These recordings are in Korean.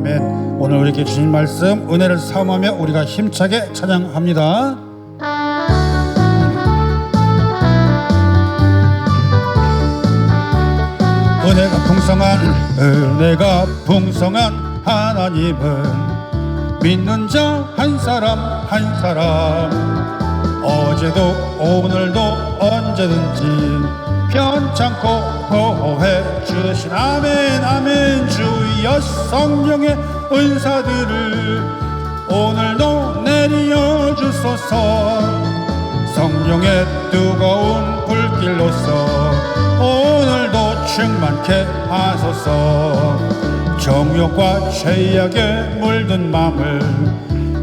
아멘. 오늘 우리에게 주신 말씀 은혜를 사모하며 우리가 힘차게 찬양합니다. 은혜가 풍성한 하나님은 믿는 자 한 사람 한 사람 어제도 오늘도 언제든지 편찮고 보호해 주신 아멘 아멘. 주여 성령의 은사들을 오늘도 내려 주소서. 성령의 뜨거운 불길로서 오늘도 충만케 하소서. 정욕과 죄악에 물든 맘을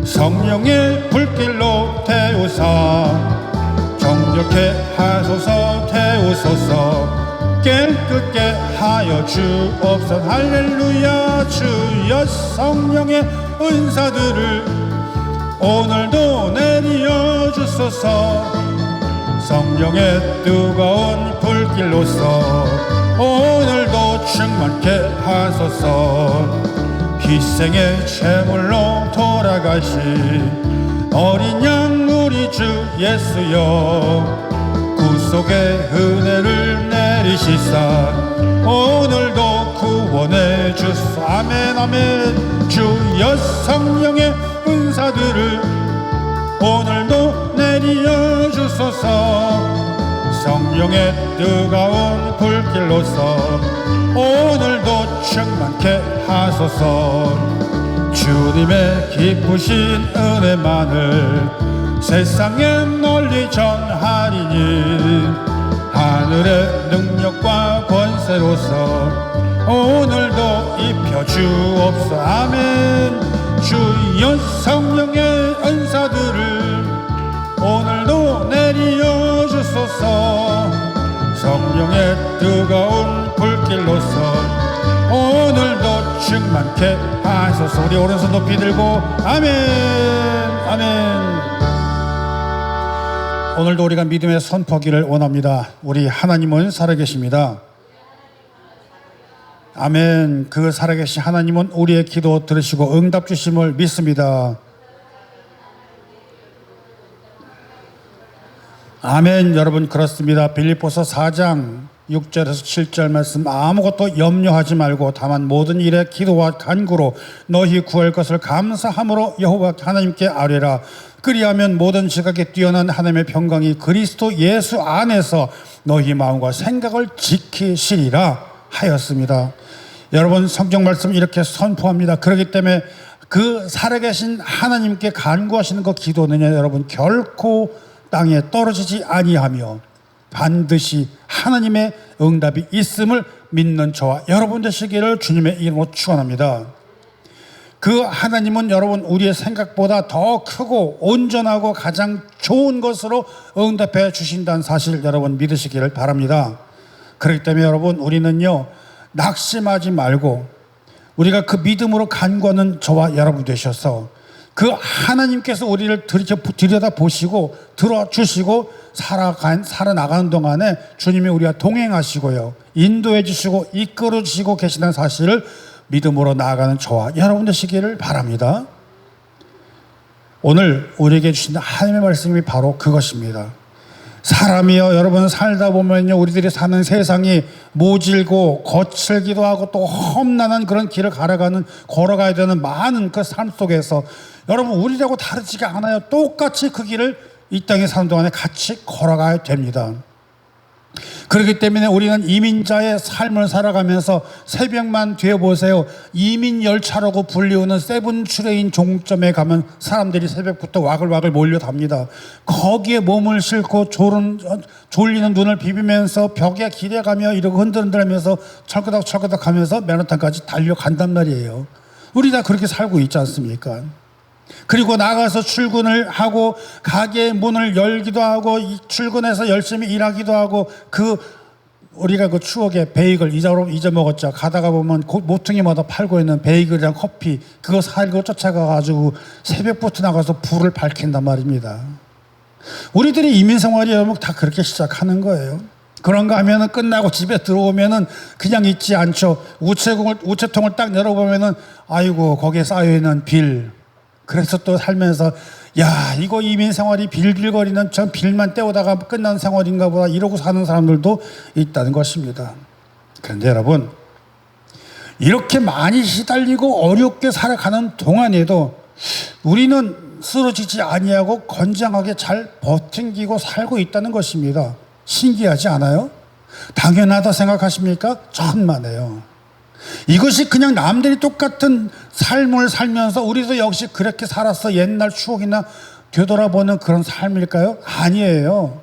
성령의 불길로 태우사 정욕케 하소서. 태우소서. 깨끗게 하여 주옵소서. 할렐루야. 주여 성령의 은사들을 오늘도 내려 주소서. 성령의 뜨거운 불길로서 오늘도 충만케 하소서. 희생의 제물로 돌아가신 어린 양 우리 주 예수여 구속의 은혜를 내리시사 오늘도 구원해 주소서. 아멘 아멘. 주여 성령의 은사들을 오늘도 내려 주소서. 성령의 뜨거운 불길로서 오늘도 충만케 하소서. 주님의 기쁘신 은혜만을 세상에 널리 전하리니 하늘의 능력과 권세로서 오늘도 입혀 주옵소서. 아멘. 주여 성령의 은사들을 오늘도 내려 주소서. 성령의 뜨거운 불길로서 오늘도 충만케 하소서. 우리 오른손 높이 들고 아멘 아멘. 오늘도 우리가 믿음의 선포하기를 원합니다. 우리 하나님은 살아계십니다. 아멘. 그 살아계신 하나님은 우리의 기도 들으시고 응답 주심을 믿습니다. 아멘. 여러분 그렇습니다. 빌립보서 4장 6절에서 7절 말씀 아무것도 염려하지 말고 다만 모든 일에 기도와 간구로 너희 구할 것을 감사함으로 여호와 하나님께 아뢰라. 그리하면 모든 지각에 뛰어난 하나님의 평강이 그리스도 예수 안에서 너희 마음과 생각을 지키시리라 하였습니다. 여러분 성경 말씀 이렇게 선포합니다. 그렇기 때문에 그 살아계신 하나님께 간구하시는 그 기도는요 여러분 결코 땅에 떨어지지 아니하며 반드시 하나님의 응답이 있음을 믿는 저와 여러분 되시기를 주님의 이름으로 축원합니다. 그 하나님은 여러분 우리의 생각보다 더 크고 온전하고 가장 좋은 것으로 응답해 주신다는 사실 여러분 믿으시기를 바랍니다. 그렇기 때문에 여러분 우리는요 낙심하지 말고 우리가 그 믿음으로 간구하는 저와 여러분 되셔서 그 하나님께서 우리를 들여다보시고 들어주시고 살아나가는 동안에 주님이 우리와 동행하시고요 인도해 주시고 이끌어 주시고 계시다는 사실을 믿음으로 나아가는 저와 여러분 되시기를 바랍니다. 오늘 우리에게 주신 하나님의 말씀이 바로 그것입니다. 사람이요 여러분 살다 보면요 우리들이 사는 세상이 모질고 거칠기도 하고 또 험난한 그런 길을 걸어가야 되는 많은 그 삶 속에서 여러분 우리하고 다르지가 않아요. 똑같이 그 길을 이 땅에 사는 동안에 같이 걸어가야 됩니다. 그렇기 때문에 우리는 이민자의 삶을 살아가면서 새벽만 되어보세요. 이민 열차라고 불리우는 세븐 트레인 종점에 가면 사람들이 새벽부터 와글와글 몰려답니다. 거기에 몸을 싣고 졸리는 눈을 비비면서 벽에 기대가며 이러고 흔들흔들하면서 철끄덕철끄덕 하면서 맨하탄까지 달려간단 말이에요. 우리 다 그렇게 살고 있지 않습니까? 그리고 나가서 출근을 하고 가게의 문을 열기도 하고 출근해서 열심히 일하기도 하고 우리가 그 추억의 베이글 잊어먹었죠. 가다가 보면 모퉁이마다 팔고 있는 베이글이랑 커피 그거 살고 쫓아가가지고 새벽부터 나가서 불을 밝힌단 말입니다. 우리들이 이민생활이 여러분 다 그렇게 시작하는 거예요. 그런가 하면은 끝나고 집에 들어오면은 그냥 있지 않죠. 우체통을 딱 열어보면은 아이고 거기에 쌓여있는 빌. 그래서 또 살면서 야 이거 이민 생활이 빌빌거리는 전 빌만 때우다가 끝난 생활인가 보다 이러고 사는 사람들도 있다는 것입니다. 그런데 여러분 이렇게 많이 시달리고 어렵게 살아가는 동안에도 우리는 쓰러지지 아니하고 건장하게 잘 버팅기고 살고 있다는 것입니다. 신기하지 않아요? 당연하다 생각하십니까? 천만에요. 이것이 그냥 남들이 똑같은 삶을 살면서 우리도 역시 그렇게 살았어 옛날 추억이나 되돌아보는 그런 삶일까요? 아니에요.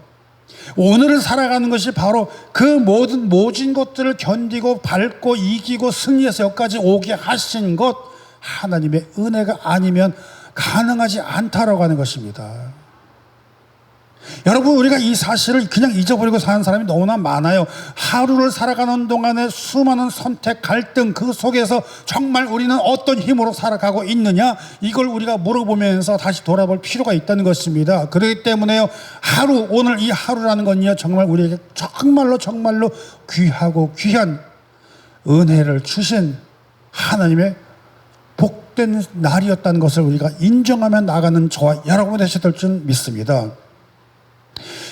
오늘을 살아가는 것이 바로 그 모진 것들을 견디고 밟고 이기고 승리해서 여기까지 오게 하신 것 하나님의 은혜가 아니면 가능하지 않다라고 하는 것입니다. 여러분 우리가 이 사실을 그냥 잊어버리고 사는 사람이 너무나 많아요. 하루를 살아가는 동안에 수많은 선택, 갈등 그 속에서 정말 우리는 어떤 힘으로 살아가고 있느냐 이걸 우리가 물어보면서 다시 돌아볼 필요가 있다는 것입니다. 그렇기 때문에요 오늘 이 하루라는 건요 정말 우리에게 정말로 귀하고 귀한 은혜를 주신 하나님의 복된 날이었다는 것을 우리가 인정하며 나가는 저와 여러분 되셨을 줄 믿습니다.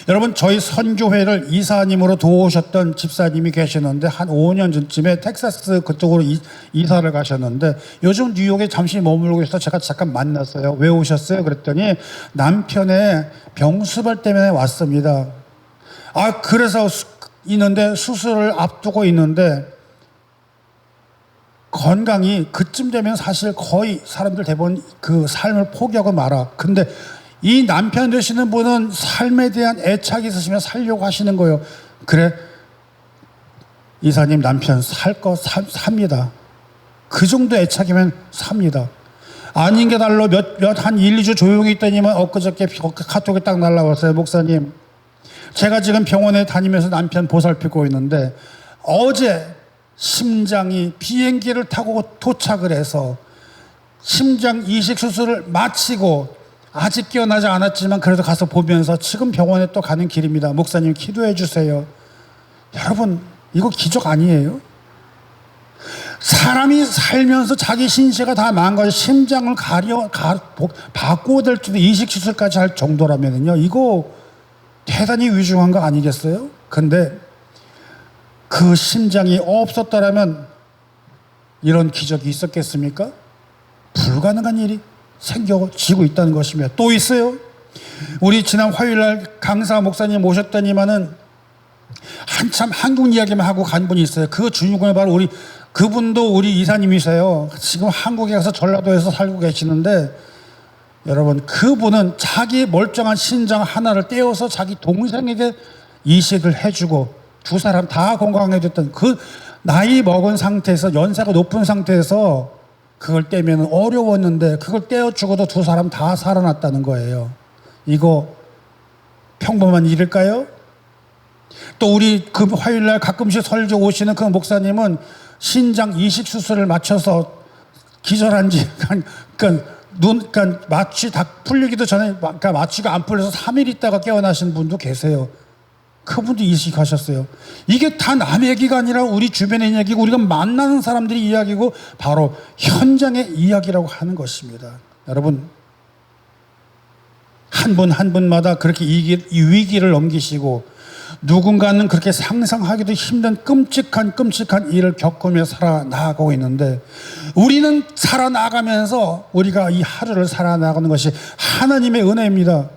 여러분 저희 선교회를 이사님으로 도우셨던 집사님이 계시는데 한 5년 전쯤에 텍사스 그쪽으로 이사를 가셨는데 요즘 뉴욕에 잠시 머물고 있어서 제가 잠깐 만났어요. 왜 오셨어요? 그랬더니 남편의 병수발 때문에 왔습니다. 그래서 있는데 수술을 앞두고 있는데 건강이 그쯤 되면 사실 거의 사람들 대부분 그 삶을 포기하고 말아. 근데 이 남편 되시는 분은 삶에 대한 애착이 있으시면 살려고 하시는 거예요. 그래 이사님 남편 살 거 삽니다. 그 정도 애착이면 삽니다. 아닌 게 달로 한 1, 2주 조용히 있더니만 엊그저께 카톡이 딱 날라왔어요. 목사님 제가 지금 병원에 다니면서 남편 보살피고 있는데 어제 심장이 비행기를 타고 도착을 해서 심장 이식 수술을 마치고 아직 깨어나지 않았지만 그래도 가서 보면서 지금 병원에 또 가는 길입니다. 목사님 기도해 주세요. 여러분 이거 기적 아니에요? 사람이 살면서 자기 신체가 다 망가져 심장을 바꿔야 될 정도 이식 수술까지 할 정도라면요 이거 대단히 위중한 거 아니겠어요? 근데 그 심장이 없었더라면 이런 기적이 있었겠습니까? 불가능한 일이 생겨지고 있다는 것이며 또 있어요. 우리 지난 화요일날 강사 목사님 모셨더니만은 한참 한국 이야기만 하고 간 분이 있어요. 그 주인공이 바로 그분도 우리 이사님이세요. 지금 한국에 가서 전라도에서 살고 계시는데 여러분 그분은 자기 멀쩡한 신장 하나를 떼어서 자기 동생에게 이식을 해주고 두 사람 다 건강해졌던 그 나이 먹은 상태에서 연세가 높은 상태에서 그걸 떼면 어려웠는데 그걸 떼어 죽어도 두 사람 다 살아났다는 거예요. 이거 평범한 일일까요? 또 우리 그 화요일날 가끔씩 설교 오시는 그 목사님은 신장 이식 수술을 마쳐서 기절한 지 그러니까 마취 다 풀리기도 전에 그러니까 마취가 안 풀려서 3일 있다가 깨어나신 분도 계세요. 그분도 이식하셨어요. 이게 다 남의 얘기가 아니라 우리 주변의 이야기고 우리가 만나는 사람들이 이야기고 바로 현장의 이야기라고 하는 것입니다. 여러분 한 분 한 분마다 그렇게 이 위기를 넘기시고 누군가는 그렇게 상상하기도 힘든 끔찍한 일을 겪으며 살아나가고 있는데 우리는 살아나가면서 우리가 이 하루를 살아나가는 것이 하나님의 은혜입니다.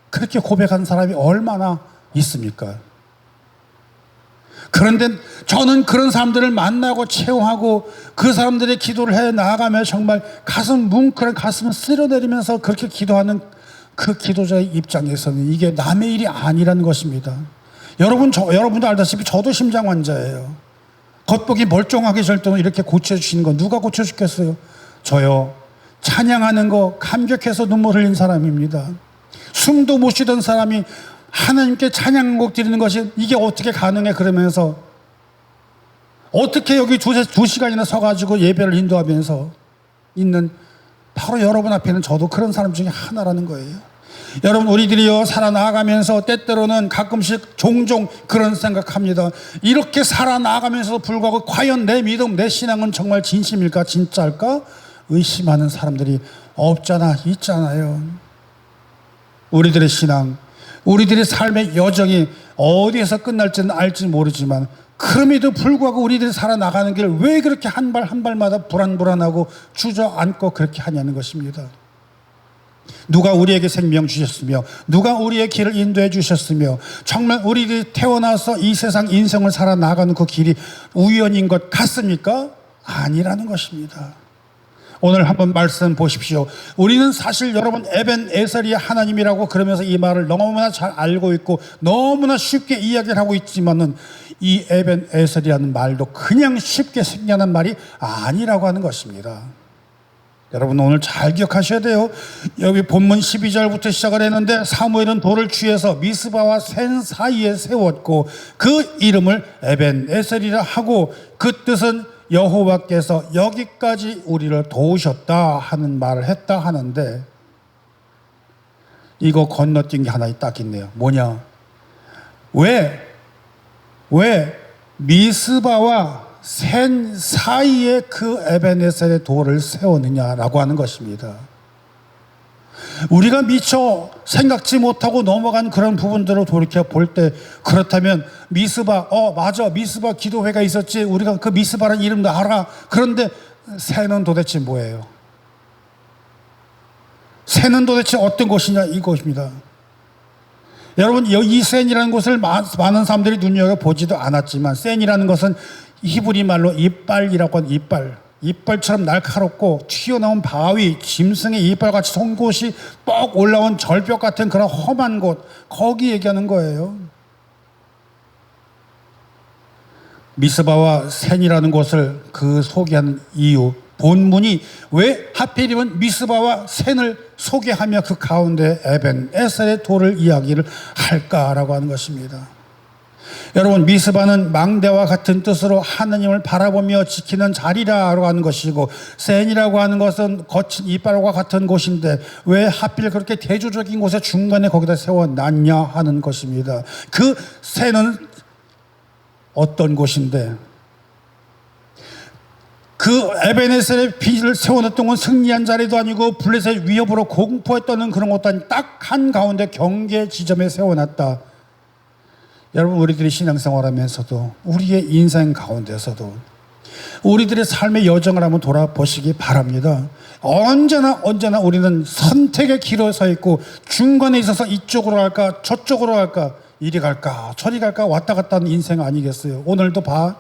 그렇게 고백하는 사람이 얼마나 있습니까? 그런데 저는 그런 사람들을 만나고 체험하고 그 사람들의 기도를 해 나아가며 정말 뭉클한 가슴을 쓸어내리면서 그렇게 기도하는 그 기도자의 입장에서는 이게 남의 일이 아니라는 것입니다. 여러분도 알다시피 저도 심장 환자예요. 겉보기 멀쩡하게 절대로 이렇게 고쳐주시는 거 누가 고쳐주겠어요? 저요. 찬양하는 거 감격해서 눈물 흘린 사람입니다. 숨도 못 쉬던 사람이 하나님께 찬양곡 드리는 것이 이게 어떻게 가능해 그러면서 어떻게 여기 두 시간이나 서가지고 예배를 인도하면서 있는 바로 여러분 앞에는 저도 그런 사람 중에 하나라는 거예요. 여러분, 우리들이요 살아나가면서 때때로는 가끔씩 종종 그런 생각합니다. 이렇게 살아나가면서도 불구하고 과연 내 믿음, 내 신앙은 정말 진심일까, 진짜일까 의심하는 사람들이 없잖아 있잖아요. 우리들의 신앙, 우리들의 삶의 여정이 어디에서 끝날지는 알지 모르지만 그럼에도 불구하고 우리들이 살아나가는 길 왜 그렇게 한 발 한 발마다 불안불안하고 주저앉고 그렇게 하냐는 것입니다. 누가 우리에게 생명 주셨으며 누가 우리의 길을 인도해 주셨으며 정말 우리들이 태어나서 이 세상 인생을 살아나가는 그 길이 우연인 것 같습니까? 아니라는 것입니다. 오늘 한번 말씀 보십시오. 우리는 사실 여러분 에벤에셀이 하나님이라고 그러면서 이 말을 너무나 잘 알고 있고 너무나 쉽게 이야기를 하고 있지만은 이 에벤에셀이라는 말도 그냥 쉽게 생겨난 말이 아니라고 하는 것입니다. 여러분 오늘 잘 기억하셔야 돼요. 여기 본문 12절부터 시작을 했는데 사무엘은 돌을 취해서 미스바와 센 사이에 세웠고 그 이름을 에벤에셀이라 하고 그 뜻은 여호와께서 여기까지 우리를 도우셨다 하는 말을 했다 하는데 이거 건너뛴 게 하나 딱 있네요. 뭐냐? 왜 미스바와 센 사이에 그 에벤에셀의 돌을 세웠느냐라고 하는 것입니다. 우리가 미처 생각지 못하고 넘어간 그런 부분들을 돌이켜 볼 때 그렇다면 미스바, 맞아, 미스바 기도회가 있었지, 우리가 그 미스바라는 이름도 알아. 그런데 새는 도대체 뭐예요? 새는 도대체 어떤 곳이냐 이것입니다. 여러분 이 센이라는 곳을 많은 사람들이 눈여겨보지도 않았지만 센이라는 것은 히브리 말로 이빨이라고 하는 이빨처럼 날카롭고 튀어나온 바위, 짐승의 이빨같이 송곳이 뻑 올라온 절벽 같은 그런 험한 곳, 거기 얘기하는 거예요. 미스바와 센이라는 곳을 그 소개하는 이유, 본문이 왜 하필이면 미스바와 센을 소개하며 그 가운데 에벤에셀의 돌을 이야기를 할까라고 하는 것입니다. 여러분 미스바는 망대와 같은 뜻으로 하나님을 바라보며 지키는 자리라고 하는 것이고 센이라고 하는 것은 거친 이빨과 같은 곳인데 왜 하필 그렇게 대조적인 곳에 중간에 거기다 세워놨냐 하는 것입니다. 그 센은 어떤 곳인데 그 에벤에셀의 비를 세워놨던 건 승리한 자리도 아니고 블레셋의 위협으로 공포에 떠는 그런 것도 아니고 딱 한가운데 경계 지점에 세워놨다. 여러분 우리들이 신앙생활하면서도 우리의 인생 가운데서도 우리들의 삶의 여정을 한번 돌아보시기 바랍니다. 언제나 우리는 선택의 길에 서 있고 중간에 있어서 이쪽으로 갈까 저쪽으로 갈까 이리 갈까 저리 갈까 왔다 갔다 하는 인생 아니겠어요? 오늘도 봐.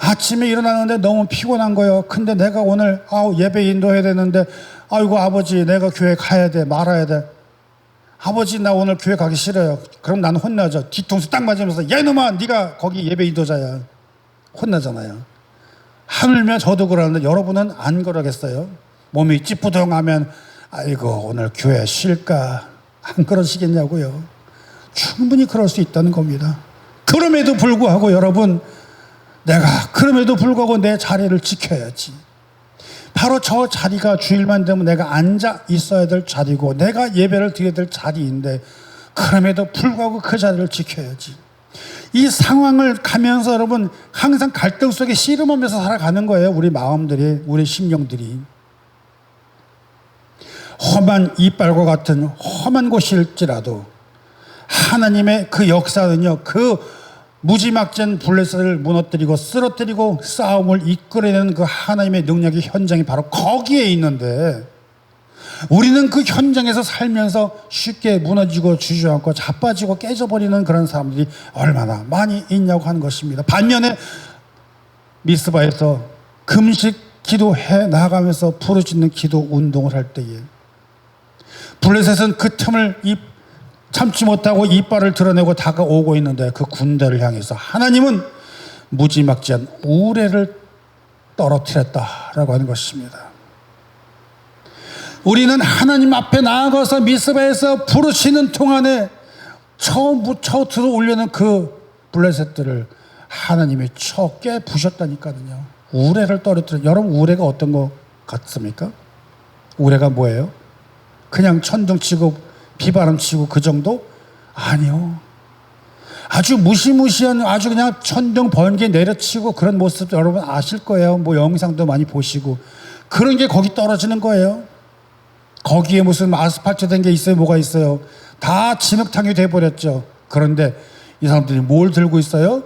아침에 일어나는데 너무 피곤한 거예요. 근데 내가 오늘 예배 인도해야 되는데 아이고 아버지 내가 교회 가야 돼 말아야 돼. 아버지 나 오늘 교회 가기 싫어요. 그럼 난 혼나죠. 뒤통수 딱 맞으면서 야 이놈아 네가 거기 예배 인도자야. 혼나잖아요. 하물며 저도 그러는데 여러분은 안 그러겠어요? 몸이 찌뿌둥하면 아이고 오늘 교회 쉴까 안 그러시겠냐고요. 충분히 그럴 수 있다는 겁니다. 그럼에도 불구하고 여러분 내가 그럼에도 불구하고 내 자리를 지켜야지. 바로 저 자리가 주일만 되면 내가 앉아 있어야 될 자리고 내가 예배를 드려야 될 자리인데 그럼에도 불구하고 그 자리를 지켜야지. 이 상황을 가면서 여러분 항상 갈등 속에 씨름하면서 살아가는 거예요. 우리 마음들이, 우리 심령들이. 험한 이빨과 같은 험한 곳일지라도 하나님의 그 역사는요, 그 무지막지한 블레셋을 무너뜨리고 쓰러뜨리고 싸움을 이끌어내는 그 하나님의 능력의 현장이 바로 거기에 있는데 우리는 그 현장에서 살면서 쉽게 무너지고 주저앉고 자빠지고 깨져버리는 그런 사람들이 얼마나 많이 있냐고 하는 것입니다. 반면에 미스바에서 금식 기도해 나가면서 부르짖는 기도 운동을 할 때에 블레셋은 그 틈을 참지 못하고 이빨을 드러내고 다가오고 있는데 그 군대를 향해서 하나님은 무지막지한 우레를 떨어뜨렸다라고 하는 것입니다. 우리는 하나님 앞에 나아가서 미스바에서 부르시는 동안에 처음부터 들어올려는 그 블레셋들을 하나님이 쳐 깨부셨다니까요. 우레를 떨어뜨려. 여러분 우레가 어떤 것 같습니까? 우레가 뭐예요? 그냥 천둥치고 비바람 치고 그 정도? 아니요. 아주 무시무시한 아주 그냥 천둥 번개 내려치고 그런 모습 여러분 아실 거예요. 뭐 영상도 많이 보시고 그런 게 거기 떨어지는 거예요. 거기에 무슨 아스팔트 된 게 있어요? 뭐가 있어요? 다 진흙탕이 돼버렸죠. 그런데 이 사람들이 뭘 들고 있어요?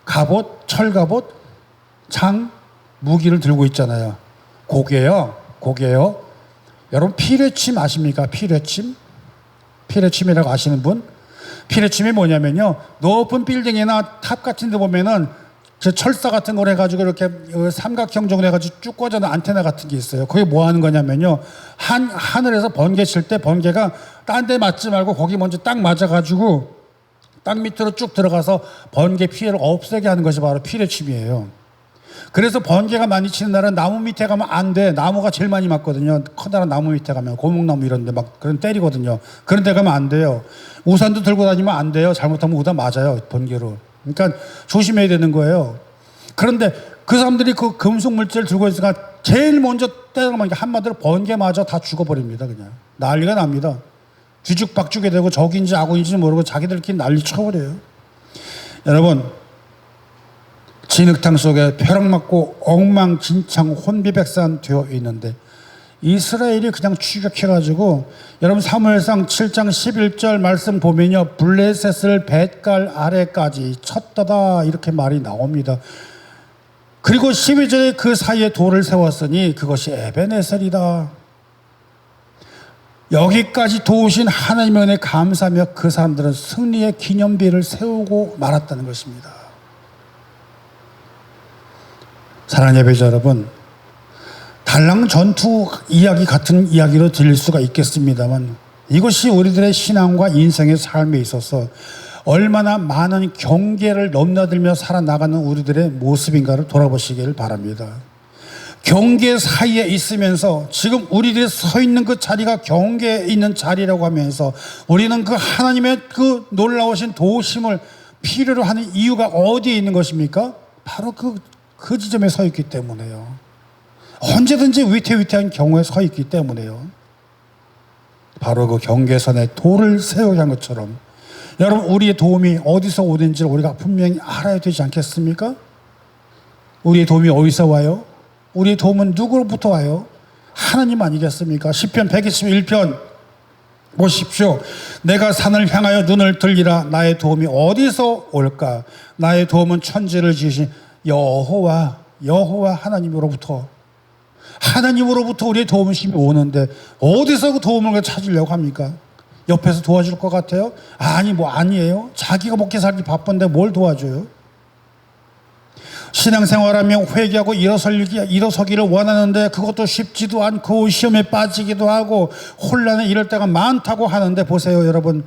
갑옷, 철갑옷, 창, 무기를 들고 있잖아요. 고개요. 여러분 피뢰침 아십니까? 피뢰침? 피뢰침이라고 아시는 분? 피뢰침이 뭐냐면요. 높은 빌딩이나 탑 같은 데 보면은 저 철사 같은 걸 해가지고 이렇게 삼각형적으로 해가지고 쭉 꽂아놓은 안테나 같은 게 있어요. 그게 뭐 하는 거냐면요. 하늘에서 번개 칠 때 번개가 딴 데 맞지 말고 거기 먼저 딱 맞아가지고 땅 밑으로 쭉 들어가서 번개 피해를 없애게 하는 것이 바로 피뢰침이에요. 그래서 번개가 많이 치는 날은 나무 밑에 가면 안 돼. 나무가 제일 많이 맞거든요. 커다란 나무 밑에 가면 고목나무 이런 데 막 그런 때리거든요. 그런 데 가면 안 돼요. 우산도 들고 다니면 안 돼요. 잘못하면 우산 맞아요. 번개로. 그러니까 조심해야 되는 거예요. 그런데 그 사람들이 그 금속 물질을 들고 있으니까 제일 먼저 때려면 한마디로 번개 맞아 다 죽어버립니다. 그냥 난리가 납니다. 뒤죽박죽이 되고 적인지 악인지 모르고 자기들끼리 난리 쳐버려요. 여러분 진흙탕 속에 벼락맞고 엉망진창 혼비백산 되어 있는데 이스라엘이 그냥 추격해가지고 여러분 사무엘상 7장 11절 말씀 보면요. 블레셋을 뱃갈 아래까지 쳤다다 이렇게 말이 나옵니다. 그리고 12절에 그 사이에 돌을 세웠으니 그것이 에베네셀이다. 여기까지 도우신 하나님의 은혜에 감사하며 그 사람들은 승리의 기념비를 세우고 말았다는 것입니다. 사랑하는 예배자 여러분, 달랑 전투 이야기 같은 이야기로 들릴 수가 있겠습니다만 이것이 우리들의 신앙과 인생의 삶에 있어서 얼마나 많은 경계를 넘나들며 살아나가는 우리들의 모습인가를 돌아보시기를 바랍니다. 경계 사이에 있으면서 지금 우리들이 서 있는 그 자리가 경계에 있는 자리라고 하면서 우리는 그 하나님의 그 놀라우신 도우심을 필요로 하는 이유가 어디에 있는 것입니까? 바로 그 지점에 서 있기 때문에요. 언제든지 위태위태한 경우에 서 있기 때문에요. 바로 그 경계선에 돌을 세우게 한 것처럼 여러분 우리의 도움이 어디서 오는지를 우리가 분명히 알아야 되지 않겠습니까? 우리의 도움이 어디서 와요? 우리의 도움은 누구로부터 와요? 하나님 아니겠습니까? 시편 121편 보십시오. 내가 산을 향하여 눈을 들리라. 나의 도움이 어디서 올까? 나의 도움은 천지를 지으신 여호와 하나님으로부터 우리의 도움이 오는데 어디서 그 도움을 찾으려고 합니까? 옆에서 도와줄 것 같아요? 아니에요. 자기가 먹기 살기 바쁜데 뭘 도와줘요? 신앙생활하며 회개하고 일어서기를 원하는데 그것도 쉽지도 않고 시험에 빠지기도 하고 혼란에 이럴 때가 많다고 하는데 보세요 여러분.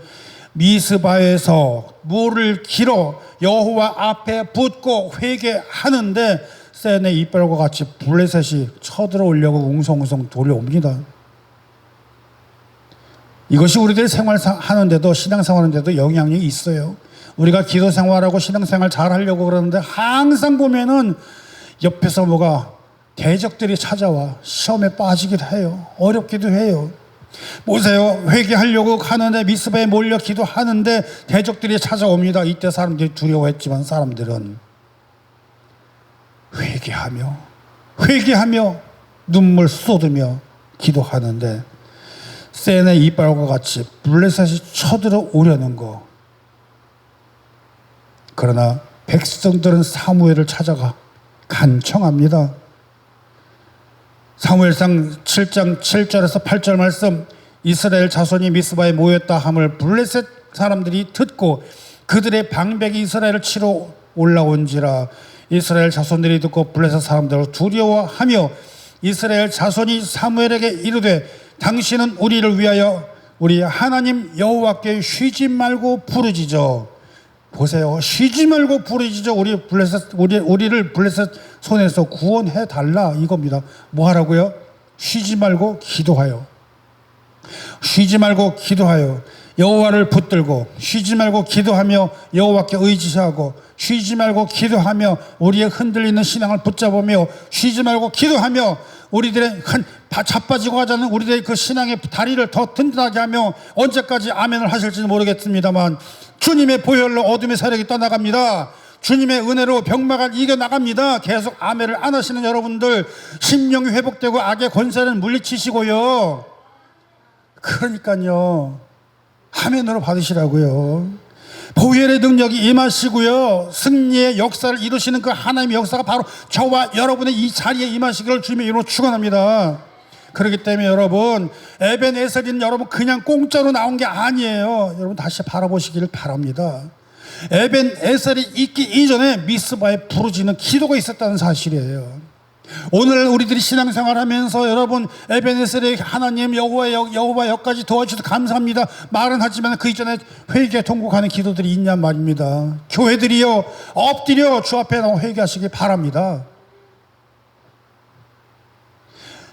미스바에서 물을 길어 여호와 앞에 붓고 회개하는데 샌의 이빨과 같이 블레셋이 쳐들어오려고 웅성웅성 돌려옵니다. 이것이 우리들이 생활하는데도 신앙생활하는데도 영향이 있어요. 우리가 기도생활하고 신앙생활 잘 하려고 그러는데 항상 보면은 옆에서 뭐가 대적들이 찾아와 시험에 빠지기도 해요. 어렵기도 해요. 보세요. 회개하려고 하는데 미스바에 몰려 기도하는데 대적들이 찾아옵니다. 이때 사람들이 두려워했지만 사람들은 회개하며 눈물 쏟으며 기도하는데 샌의 이빨과 같이 블레셋이 쳐들어오려는 거. 그러나 백성들은 사무엘을 찾아가 간청합니다. 사무엘상 7장 7절에서 8절 말씀 이스라엘 자손이 미스바에 모였다 함을 블레셋 사람들이 듣고 그들의 방백이 이스라엘을 치러 올라온지라 이스라엘 자손들이 듣고 블레셋 사람들을 두려워하며 이스라엘 자손이 사무엘에게 이르되 당신은 우리를 위하여 우리 하나님 여호와께 쉬지 말고 부르짖어. 보세요. 쉬지 말고 부르짖어. 우리를 블레셋 손에서 구원해 달라 이겁니다. 뭐 하라고요? 쉬지 말고 기도하여. 쉬지 말고 기도하여 여호와를 붙들고 쉬지 말고 기도하며 여호와께 의지하고 쉬지 말고 기도하며 우리의 흔들리는 신앙을 붙잡으며 쉬지 말고 기도하며 우리들의 자빠지고 하자는 우리들의 그 신앙의 다리를 더 든든하게 하며 언제까지 아멘을 하실지는 모르겠습니다만 주님의 보혈로 어둠의 세력이 떠나갑니다. 주님의 은혜로 병마가 이겨나갑니다. 계속 아멘을 안 하시는 여러분들 심령이 회복되고 악의 권세를 물리치시고요. 그러니까요, 아멘으로 받으시라고요. 보혈의 능력이 임하시고요, 승리의 역사를 이루시는 그 하나님의 역사가 바로 저와 여러분의 이 자리에 임하시기를 주님의 이름으로 축원합니다. 그렇기 때문에 여러분, 에벤에셀은 여러분 그냥 공짜로 나온 게 아니에요. 여러분 다시 바라보시기를 바랍니다. 에벤에셀이 있기 이전에 미스바에 부르짖는 기도가 있었다는 사실이에요. 오늘 우리들이 신앙생활하면서 여러분 에벤에셀의 하나님 여호와 여까지 도와주셔서 감사합니다 말은 하지만 그 이전에 회개 통곡하는 기도들이 있냔 말입니다. 교회들이요, 엎드려 주 앞에 나와 회개하시기 바랍니다.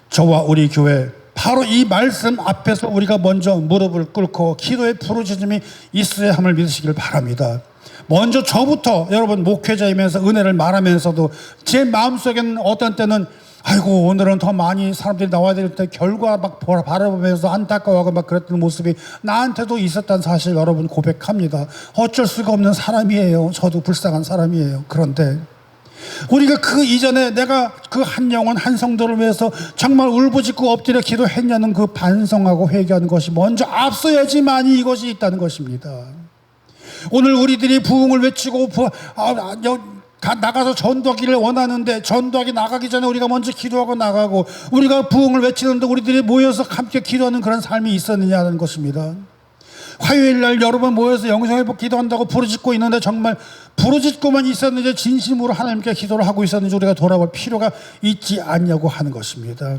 저와 우리 교회 바로 이 말씀 앞에서 우리가 먼저 무릎을 꿇고 기도의 부르짖음이 있어야 함을 믿으시길 바랍니다. 먼저 저부터 여러분 목회자이면서 은혜를 말하면서도 제 마음속에는 어떤 때는 아이고 오늘은 더 많이 사람들이 나와야 될 때 결과 막 바라보면서 안타까워하고 막 그랬던 모습이 나한테도 있었다는 사실 여러분 고백합니다. 어쩔 수가 없는 사람이에요. 저도 불쌍한 사람이에요. 그런데 우리가 그 이전에 내가 그 한 영혼 한 성도를 위해서 정말 울부짖고 엎드려 기도했냐는 그 반성하고 회개하는 것이 먼저 앞서야지만이 이것이 있다는 것입니다. 오늘 우리들이 부흥을 외치고 나가서 전도하기를 원하는데 전도하기 나가기 전에 우리가 먼저 기도하고 나가고 우리가 부흥을 외치는데 우리들이 모여서 함께 기도하는 그런 삶이 있었느냐는 것입니다. 화요일날 여러 번 모여서 영성회복 기도한다고 부르짖고 있는데 정말 부르짖고만 있었는지 진심으로 하나님께 기도를 하고 있었는지 우리가 돌아볼 필요가 있지 않냐고 하는 것입니다.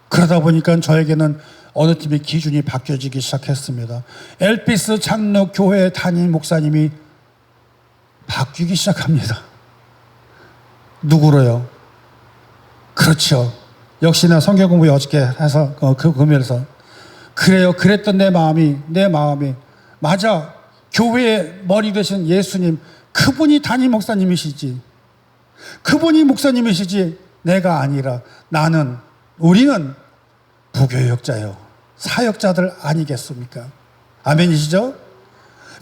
그러다 보니까 저에게는 어느 팀의 기준이 바뀌어지기 시작했습니다. 엘피스 장로교회 담임 목사님이 바뀌기 시작합니다. 누구로요? 그렇죠. 역시나 성경 공부 어저께 해서 그 금요일에서 그래요. 그랬던 내 마음이 맞아. 교회의 머리 되신 예수님, 그분이 담임 목사님이시지. 그분이 목사님이시지 내가 아니라 우리는 부교역자요. 사역자들 아니겠습니까? 아멘이시죠?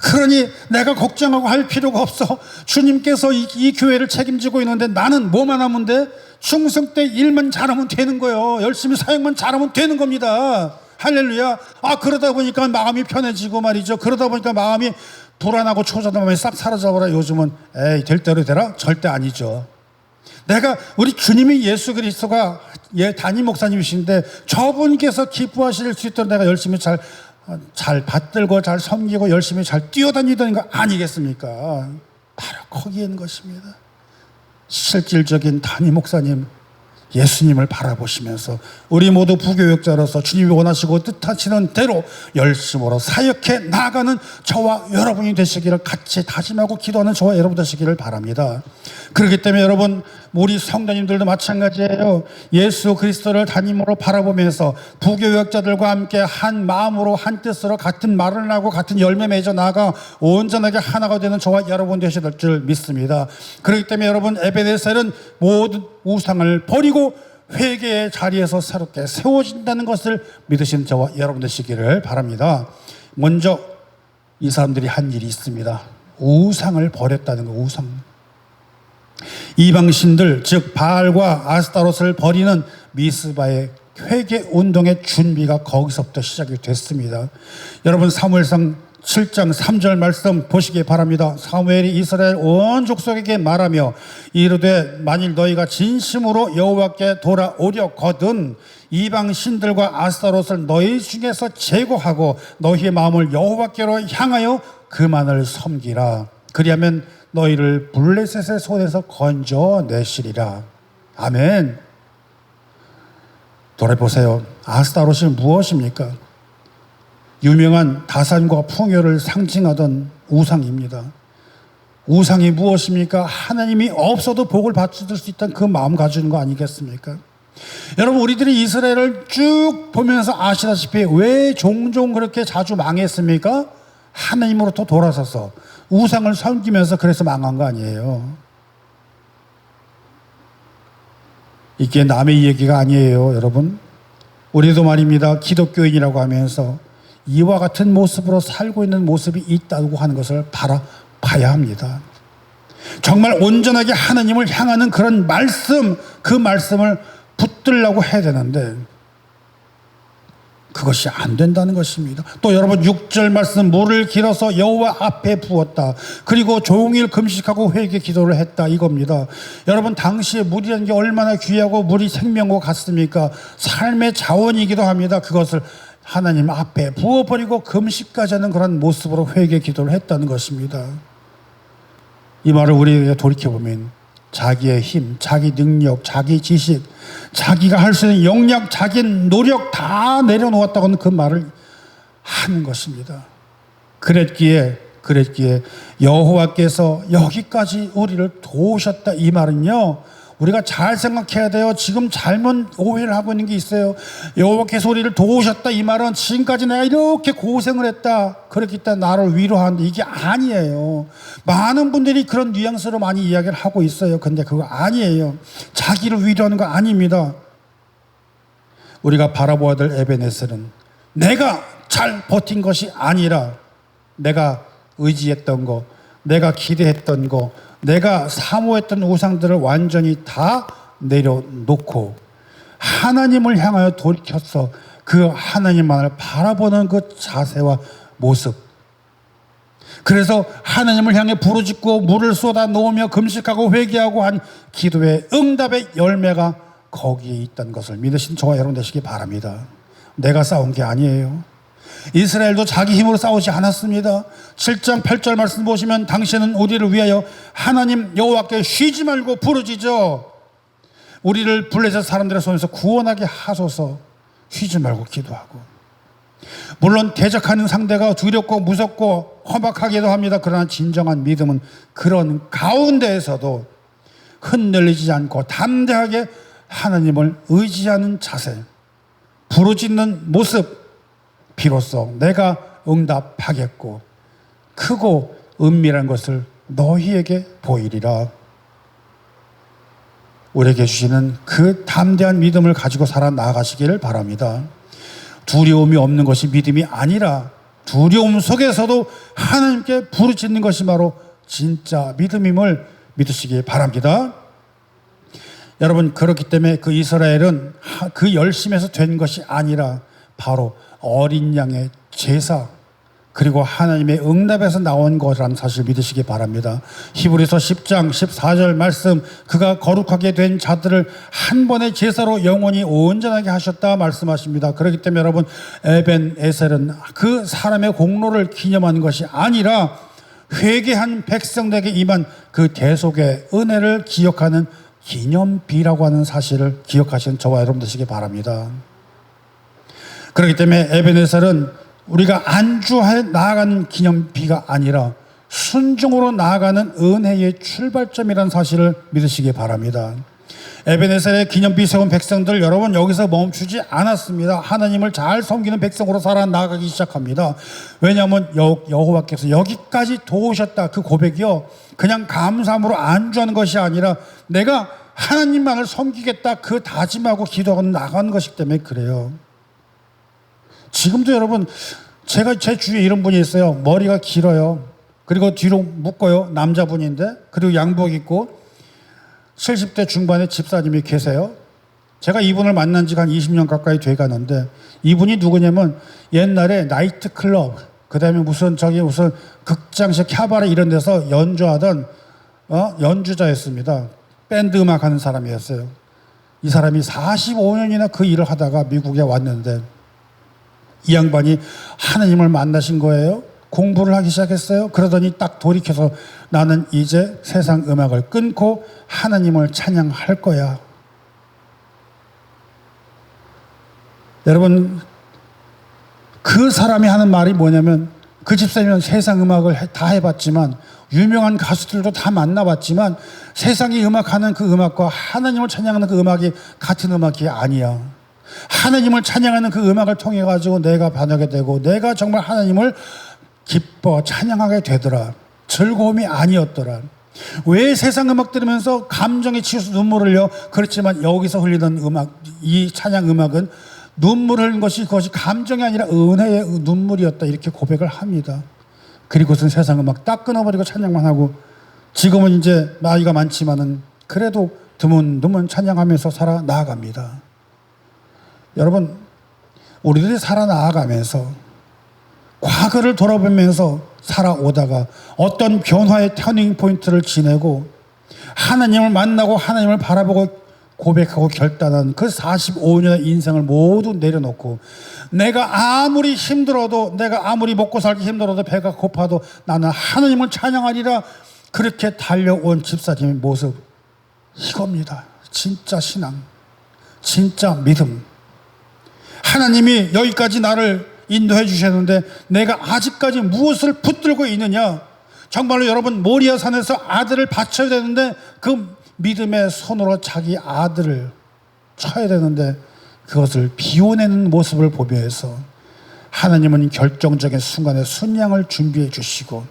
그러니 내가 걱정하고 할 필요가 없어. 주님께서 이 교회를 책임지고 있는데 나는 뭐만 하면 돼? 충성 때 일만 잘하면 되는 거예요. 열심히 사역만 잘하면 되는 겁니다. 할렐루야. 그러다 보니까 마음이 편해지고 말이죠. 그러다 보니까 마음이 불안하고 초조한 마음이 싹 사라져버려. 요즘은 될 대로 되라? 절대 아니죠. 우리 주님이 예수 그리스도가 담임 목사님이신데 저분께서 기뻐하실 수 있도록 내가 열심히 잘 받들고 잘 섬기고 열심히 잘 뛰어다니던 거 아니겠습니까? 바로 거기에 있는 것입니다. 실질적인 담임 목사님 예수님을 바라보시면서 우리 모두 부교역자로서 주님이 원하시고 뜻하시는 대로 열심으로 사역해 나가는 저와 여러분이 되시기를 같이 다짐하고 기도하는 저와 여러분 되시기를 바랍니다. 그렇기 때문에 여러분 우리 성도님들도 마찬가지예요. 예수 그리스도를 담임으로 바라보면서 부교역자들과 함께 한 마음으로 한 뜻으로 같은 말을 하고 같은 열매 맺어 나가 온전하게 하나가 되는 저와 여러분 되실 줄 믿습니다. 그렇기 때문에 여러분 에베네셀은 모든 우상을 버리고 회개의 자리에서 새롭게 세워진다는 것을 믿으신 저와 여러분 되시기를 바랍니다. 먼저 이 사람들이 한 일이 있습니다. 우상을 버렸다는 거. 우상. 이방신들 즉 바알과 아스타롯을 버리는 미스바의 회개 운동의 준비가 거기서부터 시작이 됐습니다. 여러분 사무엘상 7장 3절 말씀 보시기 바랍니다. 사무엘이 이스라엘 온 족속에게 말하며 이르되 만일 너희가 진심으로 여호와께 돌아오려거든 이방 신들과 아스타롯을 너희 중에서 제거하고 너희의 마음을 여호와께로 향하여 그만을 섬기라. 그리하면 너희를 블레셋의 손에서 건져내시리라. 아멘. 돌아보세요. 아스타롯이 무엇입니까? 유명한 다산과 풍요를 상징하던 우상입니다. 우상이 무엇입니까? 하나님이 없어도 복을 받을 수 있다는 그 마음 가지는 거 아니겠습니까? 여러분 우리들이 이스라엘을 쭉 보면서 아시다시피 왜 종종 그렇게 자주 망했습니까? 하나님으로부터 돌아서서 우상을 섬기면서 그래서 망한 거 아니에요. 이게 남의 얘기가 아니에요, 여러분. 우리도 말입니다. 기독교인이라고 하면서 이와 같은 모습으로 살고 있는 모습이 있다고 하는 것을 바라봐야 합니다. 정말 온전하게 하나님을 향하는 그런 말씀, 그 말씀을 붙들려고 해야 되는데 그것이 안 된다는 것입니다. 또 여러분 6절 말씀, 물을 길어서 여호와 앞에 부었다. 그리고 종일 금식하고 회개 기도를 했다, 이겁니다. 여러분, 당시에 물이라는 게 얼마나 귀하고 물이 생명과 같습니까? 삶의 자원이기도 합니다. 그것을 하나님 앞에 부어버리고 금식까지 하는 그런 모습으로 회개 기도를 했다는 것입니다. 이 말을 우리에게 돌이켜보면 자기의 힘, 자기 능력, 자기 지식, 자기가 할 수 있는 역량, 자기 노력 다 내려놓았다고는 그 말을 하는 것입니다. 그랬기에 여호와께서 여기까지 우리를 도우셨다, 이 말은요, 우리가 잘 생각해야 돼요. 지금 잘못 오해를 하고 있는 게 있어요. 여호와께서 우리를 도우셨다, 이 말은 지금까지 내가 이렇게 고생을 했다, 그렇기 때문에 나를 위로하는데, 이게 아니에요. 많은 분들이 그런 뉘앙스로 많이 이야기를 하고 있어요. 근데 그거 아니에요. 자기를 위로하는 거 아닙니다. 우리가 바라보아야 될 에베네셀은 내가 잘 버틴 것이 아니라 내가 의지했던 거, 내가 기대했던 거, 내가 사모했던 우상들을 완전히 다 내려놓고 하나님을 향하여 돌이켜서 그 하나님만을 바라보는 그 자세와 모습, 그래서 하나님을 향해 부르짖고 물을 쏟아 놓으며 금식하고 회개하고 한 기도의 응답의 열매가 거기에 있다는 것을 믿으신 저와 여러분 되시기 바랍니다. 내가 싸운 게 아니에요. 이스라엘도 자기 힘으로 싸우지 않았습니다. 7장 8절 말씀 보시면 당신은 우리를 위하여 하나님 여호와께 쉬지 말고 부르짖어 우리를 블레셋 사람들의 손에서 구원하게 하소서. 쉬지 말고 기도하고, 물론 대적하는 상대가 두렵고 무섭고 험악하기도 합니다. 그러나 진정한 믿음은 그런 가운데에서도 흔들리지 않고 담대하게 하나님을 의지하는 자세, 부르짖는 모습, 비로소 내가 응답하겠고 크고 은밀한 것을 너희에게 보이리라. 우리에게 주시는 그 담대한 믿음을 가지고 살아나가시기를 바랍니다. 두려움이 없는 것이 믿음이 아니라 두려움 속에서도 하나님께 부르짖는 것이 바로 진짜 믿음임을 믿으시기 바랍니다. 여러분, 그렇기 때문에 그 이스라엘은 그 열심에서 된 것이 아니라 바로 어린 양의 제사, 그리고 하나님의 응답에서 나온 것이라는 사실을 믿으시기 바랍니다. 히브리서 10장 14절 말씀, 그가 거룩하게 된 자들을 한 번의 제사로 영원히 온전하게 하셨다 말씀하십니다. 그렇기 때문에 여러분, 에벤에셀은 그 사람의 공로를 기념하는 것이 아니라 회개한 백성들에게 임한 그 대속의 은혜를 기억하는 기념비라고 하는 사실을 기억하시는 저와 여러분 되시기 바랍니다. 그렇기 때문에 에베네셀은 우리가 안주해 나아가는 기념비가 아니라 순종으로 나아가는 은혜의 출발점이라는 사실을 믿으시기 바랍니다. 에베네셀의 기념비 세운 백성들, 여러분 여기서 멈추지 않았습니다. 하나님을 잘 섬기는 백성으로 살아나가기 시작합니다. 왜냐하면 여호와께서 여기까지 도우셨다, 그 고백이요, 그냥 감사함으로 안주하는 것이 아니라 내가 하나님만을 섬기겠다, 그 다짐하고 기도하고 나가는 것이기 때문에 그래요. 지금도 여러분, 제가 제 주위에 이런 분이 있어요. 머리가 길어요. 그리고 뒤로 묶어요. 남자분인데, 그리고 양복 입고 70대 중반의 집사님이 계세요. 제가 이분을 만난 지가 한 20년 가까이 돼 가는데, 이분이 누구냐면 옛날에 나이트클럽, 그 다음에 무슨 극장식 캬바레 이런 데서 연주하던 연주자였습니다. 밴드 음악하는 사람이었어요. 이 사람이 45년이나 그 일을 하다가 미국에 왔는데, 이 양반이 하나님을 만나신 거예요. 공부를 하기 시작했어요. 그러더니 딱 돌이켜서 나는 이제 세상 음악을 끊고 하나님을 찬양할 거야. 여러분, 그 사람이 하는 말이 뭐냐면, 그 집사님은 세상 음악을 다 해봤지만, 유명한 가수들도 다 만나봤지만, 세상이 음악하는 그 음악과 하나님을 찬양하는 그 음악이 같은 음악이 아니야. 하나님을 찬양하는 그 음악을 통해 가지고 내가 반하게 되고, 내가 정말 하나님을 기뻐 찬양하게 되더라. 즐거움이 아니었더라. 왜 세상 음악 들으면서 감정에 치여서 눈물을 흘려? 그렇지만 여기서 흘리던 음악, 이 찬양 음악은 눈물 흘린 것이 그것이 감정이 아니라 은혜의 눈물이었다, 이렇게 고백을 합니다. 그리고선 세상 음악 딱 끊어버리고 찬양만 하고, 지금은 이제 나이가 많지만은 그래도 드문드문 찬양하면서 살아 나아갑니다. 여러분, 우리들이 살아 나아가면서 과거를 돌아보면서 살아오다가 어떤 변화의 터닝 포인트를 지내고 하나님을 만나고 하나님을 바라보고 고백하고 결단한 그 45년의 인생을 모두 내려놓고, 내가 아무리 힘들어도, 내가 아무리 먹고 살기 힘들어도, 배가 고파도 나는 하나님을 찬양하리라, 그렇게 달려온 집사님의 모습, 이겁니다. 진짜 신앙, 진짜 믿음. 하나님이 여기까지 나를 인도해 주셨는데 내가 아직까지 무엇을 붙들고 있느냐? 정말로 여러분, 모리아 산에서 아들을 바쳐야 되는데 그 믿음의 손으로 자기 아들을 쳐야 되는데 그것을 비워내는 모습을 보면서 하나님은 결정적인 순간에 순양을 준비해 주시고,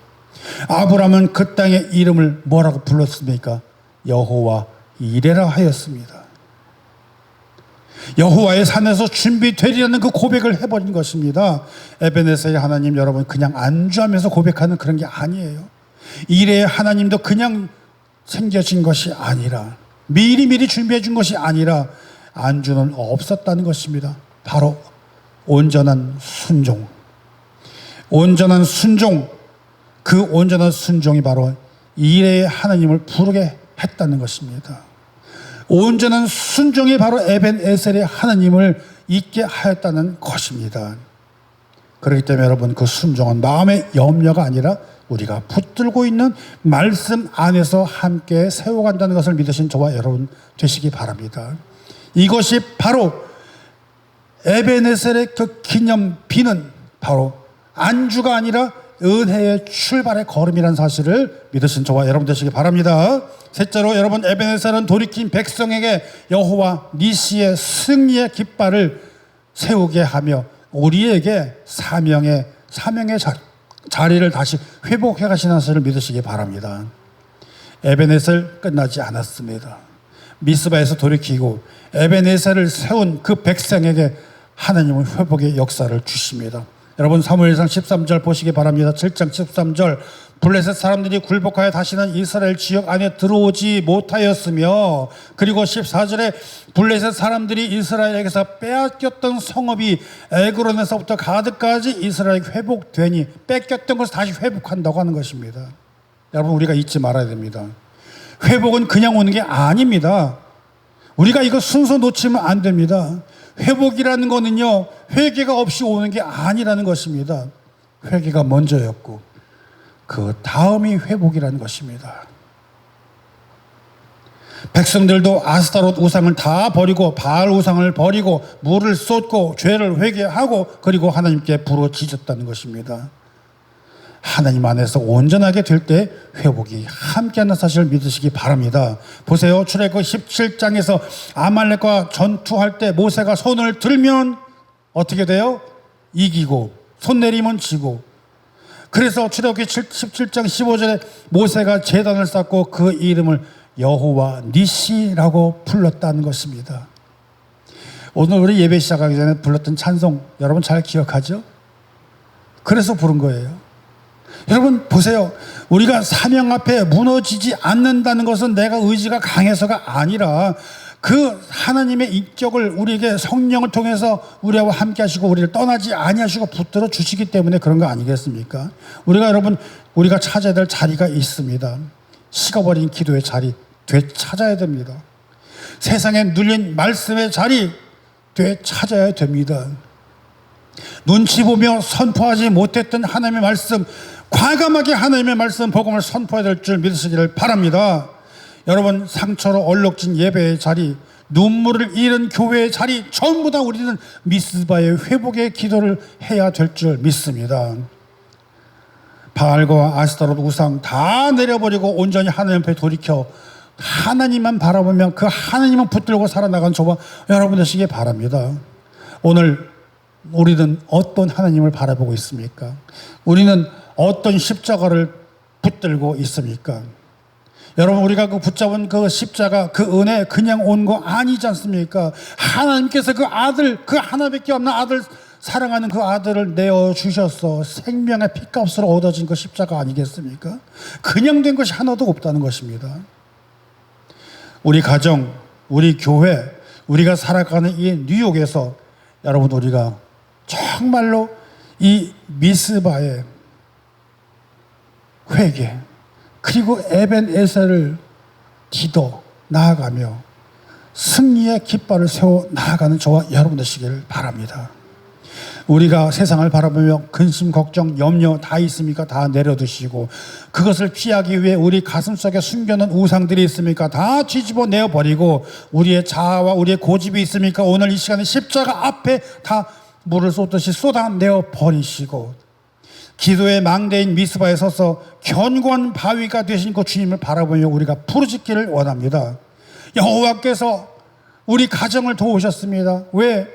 아브라함은 그 땅의 이름을 뭐라고 불렀습니까? 여호와 이레라 하였습니다. 여호와의 산에서 준비되리라는 그 고백을 해버린 것입니다. 에베네셀의 하나님, 여러분, 그냥 안주하면서 고백하는 그런 게 아니에요. 이레의 하나님도 그냥 생겨진 것이 아니라, 미리미리 준비해 준 것이 아니라 안주는 없었다는 것입니다. 바로 온전한 순종. 온전한 순종, 그 온전한 순종이 바로 이레의 하나님을 부르게 했다는 것입니다. 온전한 순종이 바로 에벤에셀의 하나님을 있게 하였다는 것입니다. 그렇기 때문에 여러분, 그 순종은 마음의 염려가 아니라 우리가 붙들고 있는 말씀 안에서 함께 세워간다는 것을 믿으신 저와 여러분 되시기 바랍니다. 이것이 바로 에벤에셀의 그 기념비는 바로 안주가 아니라 은혜의 출발의 걸음이라는 사실을 믿으신 저와 여러분 되시기 바랍니다. 셋째로, 여러분, 에벤에셀은 돌이킨 백성에게 여호와 니시의 승리의 깃발을 세우게 하며 우리에게 사명의 자리를 다시 회복해 가시는 사실을 믿으시기 바랍니다. 에벤에셀 끝나지 않았습니다. 미스바에서 돌이키고 에벤에셀을 세운 그 백성에게 하나님은 회복의 역사를 주십니다. 여러분, 사무엘상 13절 보시기 바랍니다. 7장 13절, 블레셋 사람들이 굴복하여 다시는 이스라엘 지역 안에 들어오지 못하였으며, 그리고 14절에 블레셋 사람들이 이스라엘에게서 빼앗겼던 성읍이 에그론에서부터 가드까지 이스라엘에게 회복되니 뺏겼던 것을 다시 회복한다고 하는 것입니다. 여러분, 우리가 잊지 말아야 됩니다. 회복은 그냥 오는 게 아닙니다. 우리가 이거 순서 놓치면 안 됩니다. 회복이라는 거는요, 회개가 없이 오는 게 아니라는 것입니다. 회개가 먼저였고 그 다음이 회복이라는 것입니다. 백성들도 아스타롯 우상을 다 버리고 바알 우상을 버리고 물을 쏟고 죄를 회개하고 그리고 하나님께 부르짖었다는 것입니다. 하나님 안에서 온전하게 될 때 회복이 함께하는 사실을 믿으시기 바랍니다. 보세요. 출애굽 17장에서 아말렉과 전투할 때 모세가 손을 들면 어떻게 돼요? 이기고, 손 내리면 지고. 그래서 출애굽기 17장 15절에 모세가 제단을 쌓고 그 이름을 여호와 니시라고 불렀다는 것입니다. 오늘 우리 예배 시작하기 전에 불렀던 찬송 여러분 잘 기억하죠? 그래서 부른 거예요. 여러분 보세요. 우리가 사명 앞에 무너지지 않는다는 것은 내가 의지가 강해서가 아니라 그 하나님의 인격을 우리에게 성령을 통해서 우리와 함께 하시고 우리를 떠나지 아니하시고 붙들어 주시기 때문에 그런 거 아니겠습니까? 우리가 찾아야 될 자리가 있습니다. 식어버린 기도의 자리 되찾아야 됩니다. 세상에 눌린 말씀의 자리 되찾아야 됩니다. 눈치 보며 선포하지 못했던 하나님의 말씀, 과감하게 하나님의 말씀 복음을 선포해야 될 줄 믿으시기를 바랍니다. 여러분, 상처로 얼룩진 예배의 자리, 눈물을 잃은 교회의 자리, 전부 다 우리는 미스바의 회복의 기도를 해야 될 줄 믿습니다. 바알과 아스타롯 우상 다 내려버리고 온전히 하나님 앞에 돌이켜 하나님만 바라보며 그 하나님만 붙들고 살아나간 저와 여러분 되시기 바랍니다. 오늘 우리는 어떤 하나님을 바라보고 있습니까? 우리는 어떤 십자가를 붙들고 있습니까? 여러분, 우리가 그 붙잡은 그 십자가, 그 은혜 그냥 온 거 아니지 않습니까? 하나님께서 그 아들, 그 하나밖에 없는 아들, 사랑하는 그 아들을 내어주셔서 생명의 핏값으로 얻어진 그 십자가 아니겠습니까? 그냥 된 것이 하나도 없다는 것입니다. 우리 가정, 우리 교회, 우리가 살아가는 이 뉴욕에서 여러분, 우리가 정말로 이 미스바의 회개, 그리고 에벤에셀을 기도 나아가며 승리의 깃발을 세워 나아가는 저와 여러분 되시기를 바랍니다. 우리가 세상을 바라보며 근심, 걱정, 염려 다 있습니까? 다 내려두시고, 그것을 피하기 위해 우리 가슴속에 숨겨놓은 우상들이 있습니까? 다 뒤집어 내어버리고, 우리의 자아와 우리의 고집이 있습니까? 오늘 이 시간에 십자가 앞에 다 물을 쏟듯이 쏟아내어 버리시고, 기도의 망대인 미스바에 서서 견고한 바위가 되신 그 주님을 바라보며 우리가 부르짖기를 원합니다. 여호와께서 우리 가정을 도우셨습니다. 왜?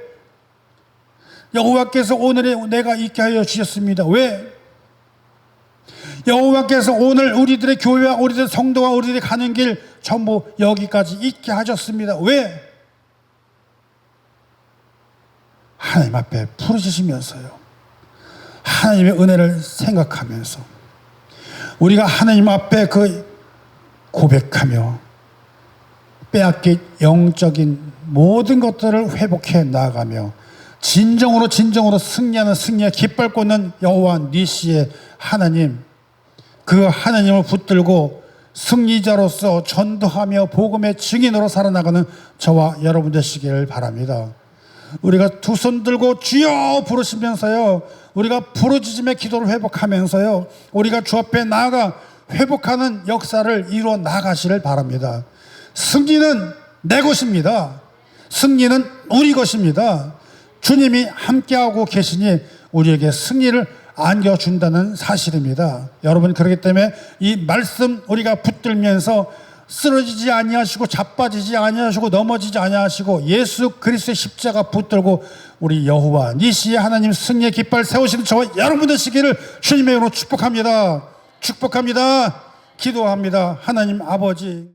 여호와께서 오늘에 내가 있게 하여 주셨습니다. 왜? 여호와께서 오늘 우리들의 교회와 우리들의 성도와 우리들이 가는 길 전부 여기까지 있게 하셨습니다. 왜? 하나님 앞에 부르짖으면서요, 하나님의 은혜를 생각하면서 우리가 하나님 앞에 그 고백하며 빼앗긴 영적인 모든 것들을 회복해 나가며 진정으로 승리하는 승리의 깃발 꽂는 여호와 니시의 하나님, 그 하나님을 붙들고 승리자로서 전도하며 복음의 증인으로 살아나가는 저와 여러분 되시기를 바랍니다. 우리가 두 손 들고 주여 부르시면서요, 우리가 부르짖음의 기도를 회복하면서요, 우리가 주 앞에 나아가 회복하는 역사를 이루어 나가시를 바랍니다. 승리는 내 것입니다. 승리는 우리 것입니다. 주님이 함께하고 계시니 우리에게 승리를 안겨준다는 사실입니다. 여러분, 그렇기 때문에 이 말씀 우리가 붙들면서 쓰러지지 아니하시고 자빠지지 아니하시고 넘어지지 아니하시고 예수 그리스도의 십자가 붙들고 우리 여호와 니시의 하나님 승리의 깃발 세우시는 저와 여러분 되시기를 주님의 이름으로 축복합니다. 축복합니다. 기도합니다. 하나님 아버지,